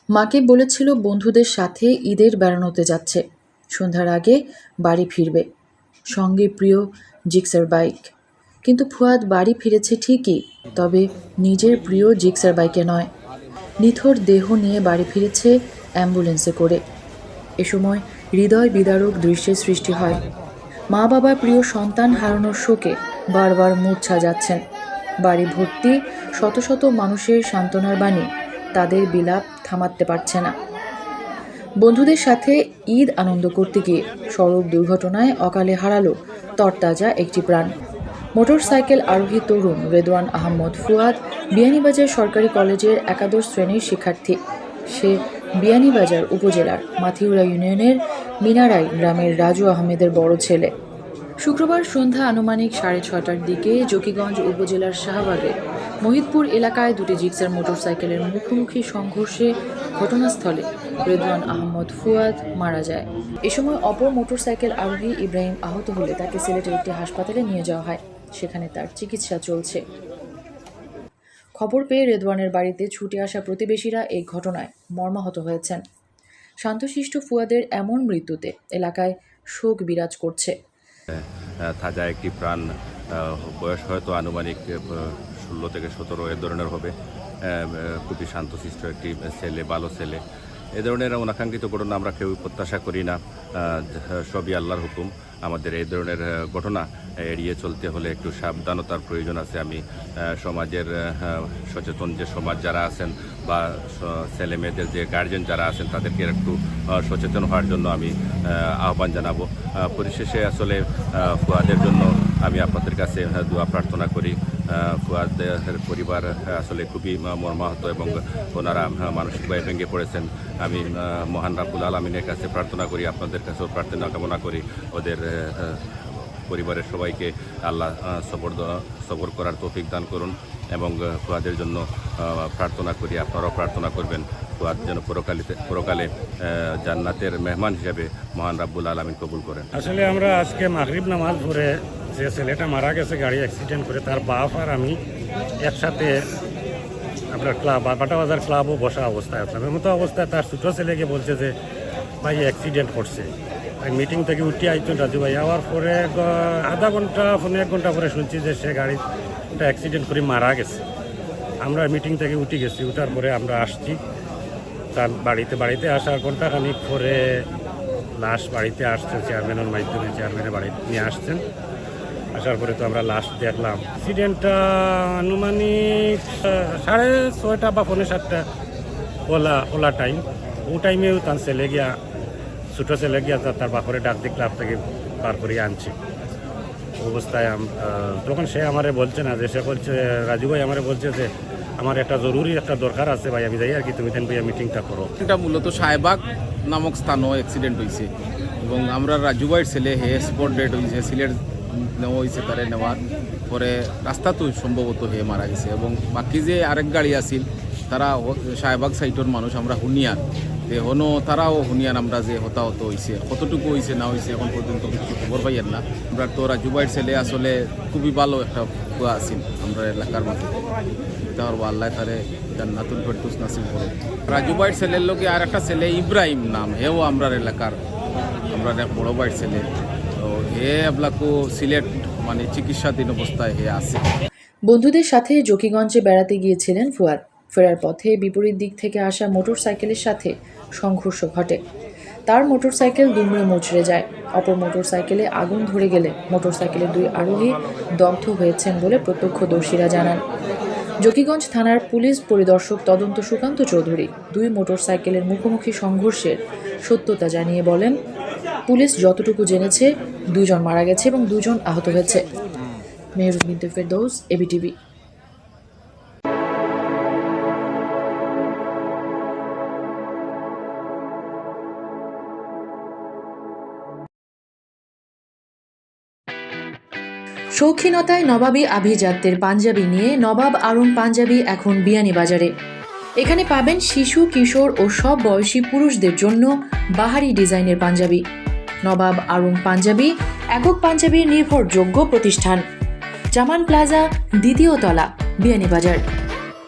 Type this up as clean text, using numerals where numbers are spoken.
মাকে বলেছিল বন্ধুদের সাথে ঈদের বেড়ানোতে যাচ্ছে, সন্ধ্যার আগে বাড়ি ফিরবে, সঙ্গে প্রিয় জিক্সার বাইক। কিন্তু ফুয়াদ বাড়ি ফিরেছে ঠিকই, তবে নিজের প্রিয় জিক্সার বাইকে নয়। নিথর দেহ নিয়ে বাড়ি ফিরেছে অ্যাম্বুলেন্সে করে। এ সময় হৃদয় বিদারক দৃশ্যের সৃষ্টি হয়। মা বাবা প্রিয় সন্তান হারানোর শোকে বারবার মূর্ছা যাচ্ছেন। বাড়ি ভর্তি শত শত মানুষের সান্ত্বনার বাণী তাদের বিলাপ থামাতে পারছে না। বন্ধুদের সাথে ঈদ আনন্দ করতে গিয়ে সড়ক দুর্ঘটনায় অকালে হারালো তরতাজা একটি প্রাণ। মোটরসাইকেল আরোহী তরুণ রেদওয়ান আহমদ ফুয়াদ বিয়ানীবাজার সরকারি কলেজের একাদশ শ্রেণীর শিক্ষার্থী। সে বিয়ানীবাজার উপজেলার মাথিউরা ইউনিয়নের মিনারাই গ্রামের রাজু আহমেদের বড় ছেলে। শুক্রবার সন্ধ্যা আনুমানিক 6:30টার দিকে জকিগঞ্জ উপজেলার শাহবাগে মহিদপুর এলাকায় দুটি জিক্সার মোটরসাইকেলের মুখোমুখি সংঘর্ষে ঘটনাস্থলে রেদওয়ান আহমদ ফুয়াদ মারা যায়। এ সময় অপর মোটরসাইকেল আরোহী ইব্রাহিম আহত হলে তাকে সিলেটের একটি হাসপাতালে নিয়ে যাওয়া হয়। সেখানে তার চিকিৎসা চলছে। খবর পেয়ে রেদওয়ানের বাড়িতে ছুটে আসা প্রতিবেশীরা এই ঘটনায় মর্মাহত হয়েছেন। শান্তশিষ্ট ফুয়াদের এমন মৃত্যুতে এলাকায় শোক বিরাজ করছে। তাজা একটি প্রাণ, বয়স হয়তো আনুমানিক 16 থেকে 17 এ ধরনের হবে। খুবই শান্তশিষ্ট একটি ছেলে, ভালো ছেলে। এ ধরনের অনাকাঙ্ক্ষিত ঘটনা আমরা কেউ প্রত্যাশা করি না, সবই আল্লাহর হুকুম। আমাদের এই ধরনের ঘটনা এড়িয়ে চলতে হলে একটু সাবধানতার প্রয়োজন আছে। আমি সমাজের সচেতন যে সমাজ যারা আছেন বা ছেলে মেয়েদের যে গার্জেন যারা আছেন তাদেরকে একটু সচেতন হওয়ার জন্য আমি আহ্বান জানাবো। পরিশেষে আসলে ফুয়াদের জন্য আমি আপনাদের কাছে দোয়া প্রার্থনা করি। ফুয়াদের পরিবার আসলে খুবই মর্মাহত এবং ওনারা মানসিকভাবে ভেঙে পড়েছেন। আমি মহান রাব্বুল আলামিনের কাছে প্রার্থনা করি, আপনাদের কাছেও প্রার্থনা কামনা করি ওদের পরিবারের সবাইকে আল্লাহ সবর করার তৌফিক দান করুন এবং ফুয়াদের জন্য প্রার্থনা করি, আপনারাও প্রার্থনা করবেন ফুয়াদ যেন পরকালে জান্নাতের মেহমান হিসেবে মহান রাব্বুল আলামিন কবুল করেন। আসলে আমরা আজকে মাগরিব নামাজ পড়ে যে ছেলেটা মারা গেছে গাড়ি অ্যাক্সিডেন্ট করে, তার বাপ আর আমি একসাথে আপনার বাটা বাজার ক্লাবও বসা অবস্থায় আসলাম। এমতো অবস্থায় তার ছোটো ছেলেকে বলছে যে ভাই অ্যাক্সিডেন্ট করছে। মিটিং থেকে উঠে আইতেন রাজু ভাই, আওয়ার পরে আধা ঘন্টা 1 ঘন্টা পরে শুনছি যে সে গাড়িটা অ্যাক্সিডেন্ট করে মারা গেছে। আমরা মিটিং থেকে উঠে গেছি, উঠার পরে আমরা আসছি তার বাড়িতে আসার ঘন্টাখানিক পরে লাশ বাড়িতে আসছে চেয়ারম্যানের মাধ্যমে, চেয়ারম্যানের বাড়ি নিয়ে আসছেন। আসার পরে তো আমরা লাশ দেখলাম। অ্যাক্সিডেন্টটা আনুমানিক 6:30 বা 7:45 ওলা টাইম। ও টাইমেও তার ছেলে গিয়া ছোটো ছেলে গিয়া তার বাপরে ডাক দিয়ে ক্লাব থেকে পার করিয়ে আনছে অবস্থায়। তখন সে আমারে বলছে না যে, সে বলছে রাজু ভাই আমারে বলছে যে আমার একটা জরুরি একটা দরকার আছে ভাই, আমি যাই আর কি, তুমি তেন ভাইয়া মিটিংটা করো। এটা মূলত শাহবাগ নামক স্থানও অ্যাক্সিডেন্ট হয়েছে এবং আমরা রাজু ভাইয়ের ছেলে হে স্পট ডেট হয়েছে, সিলেট নেওয়া হয়েছে, তারে নেওয়ার পরে রাস্তাতো সম্ভবত হে মারা গেছে। এবং বাকি যে আরেক গাড়ি আছিল তারা শাহবাগ সাইটের মানুষ, আমরা হুনিয়ান যে হনো তারাও হুনিয়ান। আমরা যে হতাহত হয়েছে কতটুকু হয়েছে না হয়েছে এখন পর্যন্ত কিছু খবর পাইয়েন না। আমরা তো রাজু ভাইয়ের ছেলে আসলে খুবই ভালো একটা কুয়া আছিল আমরা এলাকার মাঝে। তার আল্লাহ তারে জান্নাতুল ফেরদৌস নাসিব করুন। রাজু ভাইয়ের ছেলের লোকে আর একটা ছেলে ইব্রাহিম নাম, হেও আমরা এলাকার আমরা এক বড় ভাইয়ের ছেলে। তো হে আপনাকে সিলেট মানে চিকিৎসাধীন অবস্থায় হে আছে। বন্ধুদের সাথে জকিগঞ্জে বেড়াতে গিয়েছিলেন ফুয়াদ। ফেরার পথে বিপরীত দিক থেকে আসা মোটরসাইকেলের সাথে সংঘর্ষ ঘটে। তার মোটরসাইকেল দুমড়ে মুচড়ে যায়। অপর মোটরসাইকেলে আগুন ধরে গেলে মোটরসাইকেলের 2 আরোহী দগ্ধ হয়েছেন বলে প্রত্যক্ষদর্শীরা জানান। জকিগঞ্জ থানার পুলিশ পরিদর্শক তদন্ত সুকান্ত চৌধুরী 2 মোটরসাইকেলের মুখোমুখি সংঘর্ষের সত্যতা জানিয়ে বলেন, পুলিশ যতটুকু জেনেছে 2 জন মারা গেছে এবং 2 জন আহত হয়েছে। মেহরুন বিনতে ফেরদৌস, এবিটিভি। শৌখিনতায় নবাবী আভিজাত্যের পাঞ্জাবি নিয়ে নবাব আরং পাঞ্জাবি এখন বিয়ানীবাজারে। এখানে পাবেন শিশু, কিশোর ও সব বয়সী পুরুষদের জন্য বাহারি ডিজাইনের পাঞ্জাবি। নবাব আরং পাঞ্জাবি একক পাঞ্জাবির নির্ভরযোগ্য প্রতিষ্ঠান। জামান প্লাজা, 2য় তলা, বিয়ানীবাজার।